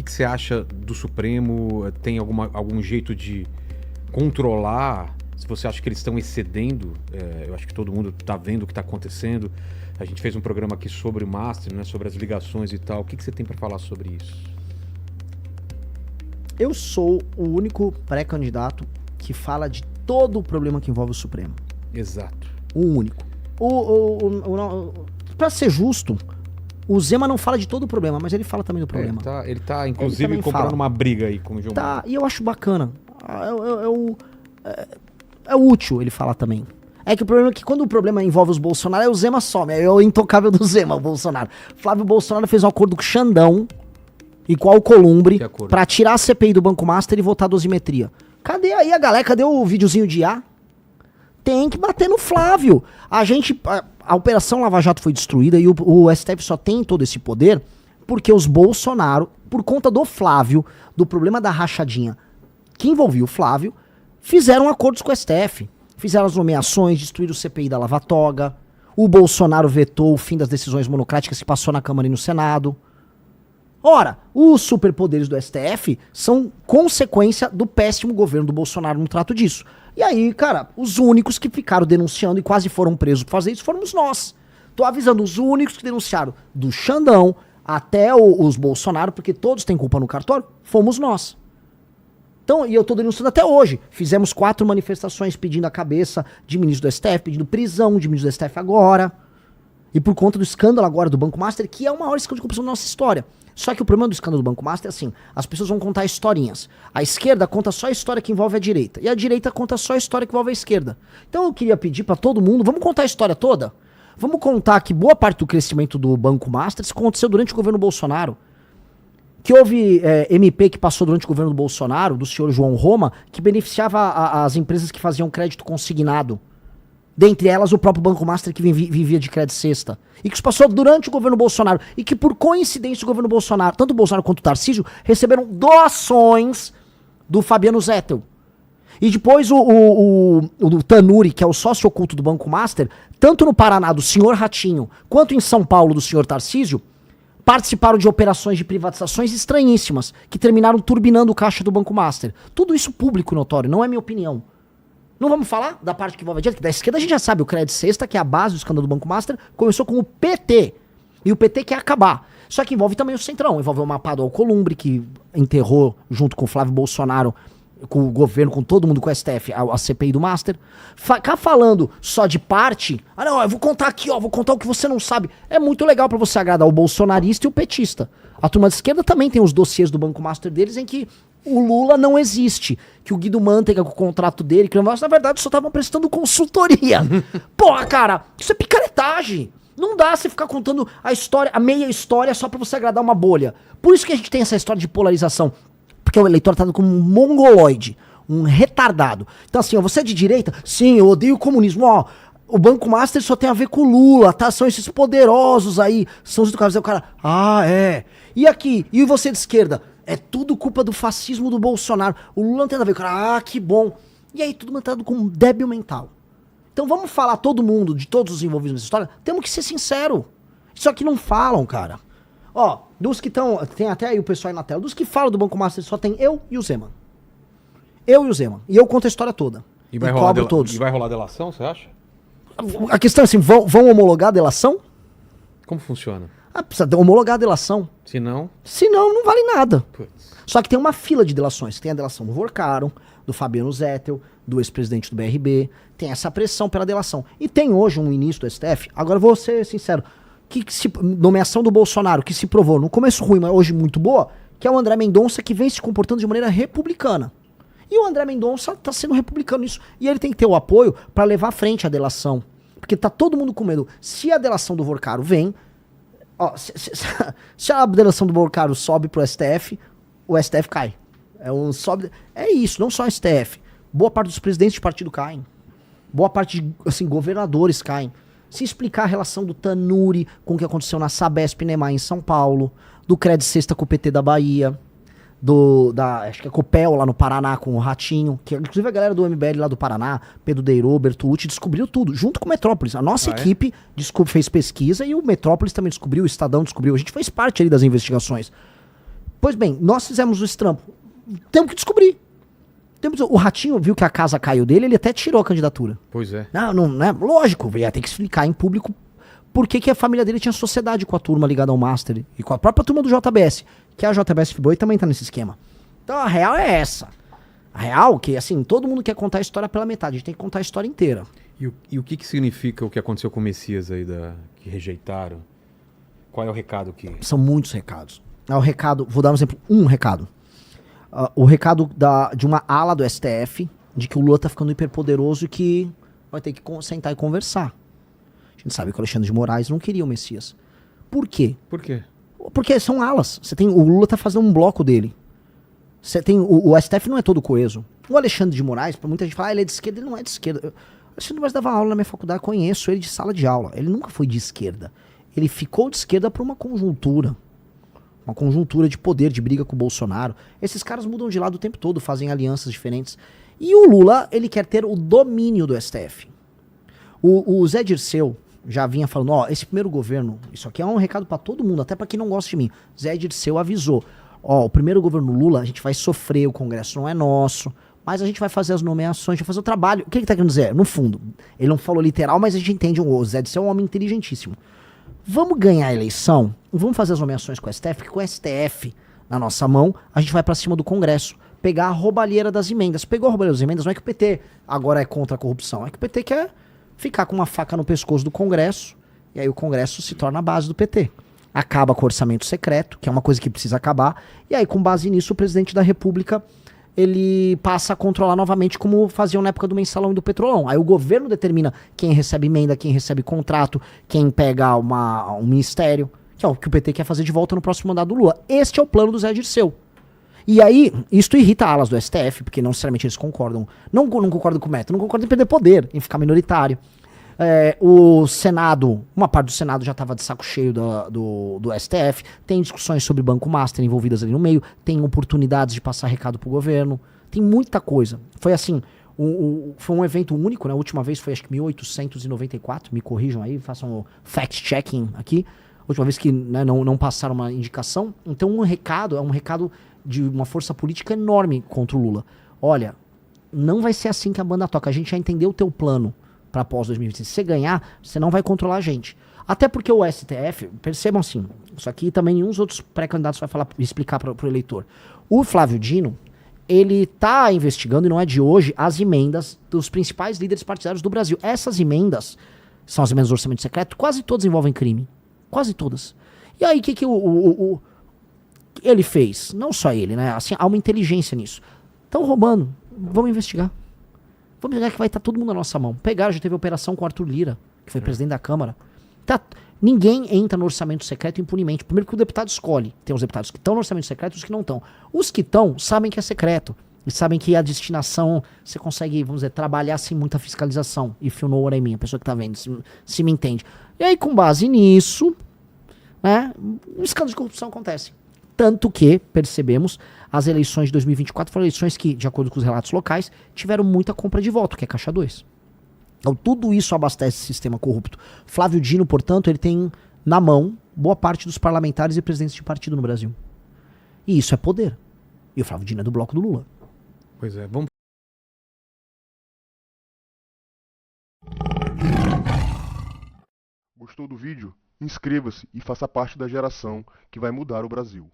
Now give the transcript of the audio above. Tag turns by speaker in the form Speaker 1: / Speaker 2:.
Speaker 1: que você acha do Supremo? Tem algum jeito de controlar? Se você acha que eles estão excedendo, eu acho que todo mundo está vendo o que está acontecendo. A gente fez um programa aqui sobre o Master, né, sobre as ligações e tal. O que você tem para falar sobre isso?
Speaker 2: Eu sou o único pré-candidato que fala de todo o problema que envolve o Supremo.
Speaker 1: Exato.
Speaker 2: O único. Pra ser justo, o Zema não fala de todo o problema, mas ele fala também do problema.
Speaker 1: Ele tá inclusive, comprando uma briga aí com o João Mauro.
Speaker 2: E eu acho bacana. É útil ele falar também. É que o problema é que quando o problema envolve os Bolsonaro, o Zema some. É o intocável do Zema, o Bolsonaro. Flávio Bolsonaro fez um acordo com o Xandão e com o Alcolumbre pra tirar a CPI do Banco Master e votar a dosimetria. Cadê aí a galera? Cadê o videozinho de IA? Tem que bater no Flávio. A Operação Lava Jato foi destruída e o STF só tem todo esse poder porque os Bolsonaro, por conta do Flávio, do problema da rachadinha que envolvia o Flávio, fizeram acordos com o STF. Fizeram as nomeações, destruíram o CPI da Lava Toga. O Bolsonaro vetou o fim das decisões monocráticas que passou na Câmara e no Senado. Ora, os superpoderes do STF são consequência do péssimo governo do Bolsonaro no trato disso. E aí, cara, os únicos que ficaram denunciando e quase foram presos por fazer isso fomos nós. Tô avisando, os únicos que denunciaram, do Xandão até os Bolsonaro, porque todos têm culpa no cartório, fomos nós. Então, e eu tô denunciando até hoje. Fizemos 4 manifestações pedindo a cabeça de ministro do STF, pedindo prisão de ministro do STF agora. E por conta do escândalo agora do Banco Master, que é o maior escândalo de corrupção da nossa história. Só que o problema do escândalo do Banco Master é assim, as pessoas vão contar historinhas. A esquerda conta só a história que envolve a direita. E a direita conta só a história que envolve a esquerda. Então eu queria pedir pra todo mundo, vamos contar a história toda? Vamos contar que boa parte do crescimento do Banco Master aconteceu durante o governo Bolsonaro. Que houve MP que passou durante o governo do Bolsonaro, do senhor João Roma, que beneficiava as empresas que faziam crédito consignado. Dentre elas, o próprio Banco Master que vivia de crédito cesta. E que isso passou durante o governo Bolsonaro. E que, por coincidência, o governo Bolsonaro, tanto o Bolsonaro quanto o Tarcísio, receberam doações do Fabiano Zettel. E depois o Tanuri, que é o sócio oculto do Banco Master, tanto no Paraná, do senhor Ratinho, quanto em São Paulo, do senhor Tarcísio, participaram de operações de privatizações estranhíssimas, que terminaram turbinando o caixa do Banco Master. Tudo isso público e notório, não é minha opinião. Não vamos falar da parte que envolve a direita, que da esquerda a gente já sabe, o crédito cesta, que é a base do escândalo do Banco Master, começou com o PT. E o PT quer acabar. Só que envolve também o Centrão, envolve o mapa do Alcolumbre, que enterrou, junto com o Flávio Bolsonaro, com o governo, com todo mundo, com o STF, a CPI do Master. Ficar falando só de parte, não, eu vou contar aqui, vou contar o que você não sabe. É muito legal pra você agradar o bolsonarista e o petista. A turma de esquerda também tem os dossiês do Banco Master deles, em que o Lula não existe, que o Guido Mantega, com o contrato dele, que na verdade só estavam prestando consultoria. Porra, cara, isso é picaretagem. Não dá você ficar contando a história, a meia história, só pra você agradar uma bolha. Por isso que a gente tem essa história de polarização. Porque o eleitor tá como um mongoloide, um retardado. Então assim, você é de direita? Sim, eu odeio o comunismo. O Banco Master só tem a ver com o Lula, tá? São esses poderosos aí. São os do cara. O cara, é. E aqui? E você de esquerda? É tudo culpa do fascismo do Bolsonaro. O Lula não tem nada a ver. O cara, que bom. E aí, tudo mantado com um débil mental. Então vamos falar todo mundo, de todos os envolvidos nessa história? Temos que ser sincero. Isso aqui não falam, cara. Dos que estão... Tem até aí o pessoal aí na tela. Dos que falam do Banco Master, só tem eu e o Zema. Eu e o Zema. E eu conto a história toda.
Speaker 1: E vai cobro todos. E vai rolar delação, você acha?
Speaker 2: A questão é assim, vão homologar a delação?
Speaker 1: Como funciona?
Speaker 2: Precisa homologar a delação.
Speaker 1: Se não,
Speaker 2: não vale nada.
Speaker 1: Putz.
Speaker 2: Só que tem uma fila de delações. Tem a delação do Vorcaro, do Fabiano Zettel, do ex-presidente do BRB. Tem essa pressão pela delação. E tem hoje um ministro do STF, agora vou ser sincero, nomeação do Bolsonaro, que se provou no começo ruim, mas hoje muito boa, que é o André Mendonça, que vem se comportando de maneira republicana. E o André Mendonça tá sendo republicano nisso. E ele tem que ter o apoio para levar à frente a delação. Porque tá todo mundo com medo. Se a delação do Vorcaro vem... Se a delação do Vorcaro sobe pro STF, o STF cai. É isso, não só o STF. Boa parte dos presidentes de partido caem. Boa parte de governadores caem. Se explicar a relação do Tanuri com o que aconteceu na Sabesp Nemar em São Paulo, do Crédito Cesta com o PT da Bahia, acho que é Copel lá no Paraná com o Ratinho, que inclusive a galera do MBL lá do Paraná, Pedro Deirô, Bertolucci, descobriu tudo, junto com o Metrópolis. A nossa equipe fez pesquisa e o Metrópolis também descobriu, o Estadão descobriu, a gente fez parte ali das investigações. Pois bem, nós fizemos o estrampo. Temos que descobrir. O Ratinho viu que a casa caiu dele, ele até tirou a candidatura.
Speaker 1: Pois é.
Speaker 2: Não é lógico, ia ter que explicar em público por que a família dele tinha sociedade com a turma ligada ao Master e com a própria turma do JBS, que a JBS Friboi também tá nesse esquema. Então a real é essa. A real que, assim, todo mundo quer contar a história pela metade, a gente tem que contar a história inteira.
Speaker 1: E o que significa o que aconteceu com o Messias aí, que rejeitaram? Qual é o recado que...
Speaker 2: São muitos recados. O recado, vou dar um exemplo, um recado. O recado de uma ala do STF, de que o Lula tá ficando hiperpoderoso e que vai ter que sentar e conversar. A gente sabe que o Alexandre de Moraes não queria o Messias. Por quê?
Speaker 1: Por quê?
Speaker 2: Porque são alas. O Lula tá fazendo um bloco dele. Você tem, o STF não é todo coeso. O Alexandre de Moraes, pra muita gente falar, ele é de esquerda, ele não é de esquerda. O Alexandre de Moraes dava aula na minha faculdade, conheço ele de sala de aula. Ele nunca foi de esquerda. Ele ficou de esquerda por uma conjuntura. Uma conjuntura de poder, de briga com o Bolsonaro. Esses caras mudam de lado o tempo todo, fazem alianças diferentes. E o Lula, ele quer ter o domínio do STF. O Zé Dirceu já vinha falando, esse primeiro governo, isso aqui é um recado pra todo mundo, até pra quem não gosta de mim. Zé Dirceu avisou, o primeiro governo Lula, a gente vai sofrer, o Congresso não é nosso, mas a gente vai fazer as nomeações, a gente vai fazer o trabalho. O que ele tá querendo dizer? No fundo, ele não falou literal, mas a gente entende, o Zé Dirceu é um homem inteligentíssimo. Vamos ganhar a eleição, vamos fazer as nomeações com o STF, porque com o STF na nossa mão, a gente vai pra cima do Congresso, pegar a roubalheira das emendas. Pegou a roubalheira das emendas, não é que o PT agora é contra a corrupção, é que o PT quer ficar com uma faca no pescoço do Congresso, e aí o Congresso se torna a base do PT. Acaba com o orçamento secreto, que é uma coisa que precisa acabar, e aí com base nisso o presidente da República, ele passa a controlar novamente como faziam na época do mensalão e do petrolão. Aí o governo determina quem recebe emenda, quem recebe contrato, quem pega um ministério, que é o que o PT quer fazer de volta no próximo mandato do Lula. Este é o plano do Zé Dirceu. E aí, isto irrita alas do STF, porque não necessariamente eles concordam. Não concordam com o método, não concordam em perder poder, em ficar minoritário. O Senado, uma parte do Senado já estava de saco cheio do STF, tem discussões sobre Banco Master envolvidas ali no meio, tem oportunidades de passar recado pro governo, tem muita coisa. Foi assim, foi um evento único, né? A última vez foi acho que 1894, me corrijam aí, façam o fact-checking aqui. A última vez que, né, não passaram uma indicação. Então um recado, é um recado de uma força política enorme contra o Lula. Olha, não vai ser assim que a banda toca, a gente já entendeu o teu plano para pós 2026. Se você ganhar, você não vai controlar a gente. Até porque o STF, percebam assim, isso aqui também nenhum dos outros pré-candidatos vai falar, explicar para o eleitor. O Flávio Dino, ele tá investigando, e não é de hoje, as emendas dos principais líderes partidários do Brasil. Essas emendas, são as emendas do orçamento secreto, quase todas envolvem crime. Quase todas. E aí, o que ele fez? Não só ele, né? Assim, há uma inteligência nisso. Estão roubando. Vamos investigar. Vamos investigar que vai estar todo mundo na nossa mão. Pegaram, já teve operação com o Arthur Lira, que foi presidente da Câmara. Ninguém entra no orçamento secreto impunemente. Primeiro que o deputado escolhe. Tem os deputados que estão no orçamento secreto e os que não estão. Os que estão sabem que é secreto. E sabem que a destinação, você consegue, vamos dizer, trabalhar sem muita fiscalização. If you know what I mean, a pessoa que tá vendo, se me entende. E aí, com base nisso, né, um escândalo de corrupção acontece. Tanto que, percebemos, as eleições de 2024 foram eleições que, de acordo com os relatos locais, tiveram muita compra de voto, que é caixa 2. Então, tudo isso abastece o sistema corrupto. Flávio Dino, portanto, ele tem na mão boa parte dos parlamentares e presidentes de partido no Brasil. E isso é poder. E o Flávio Dino é do bloco do Lula.
Speaker 1: Pois é, vamos...
Speaker 3: Gostou do vídeo? Inscreva-se e faça parte da geração que vai mudar o Brasil.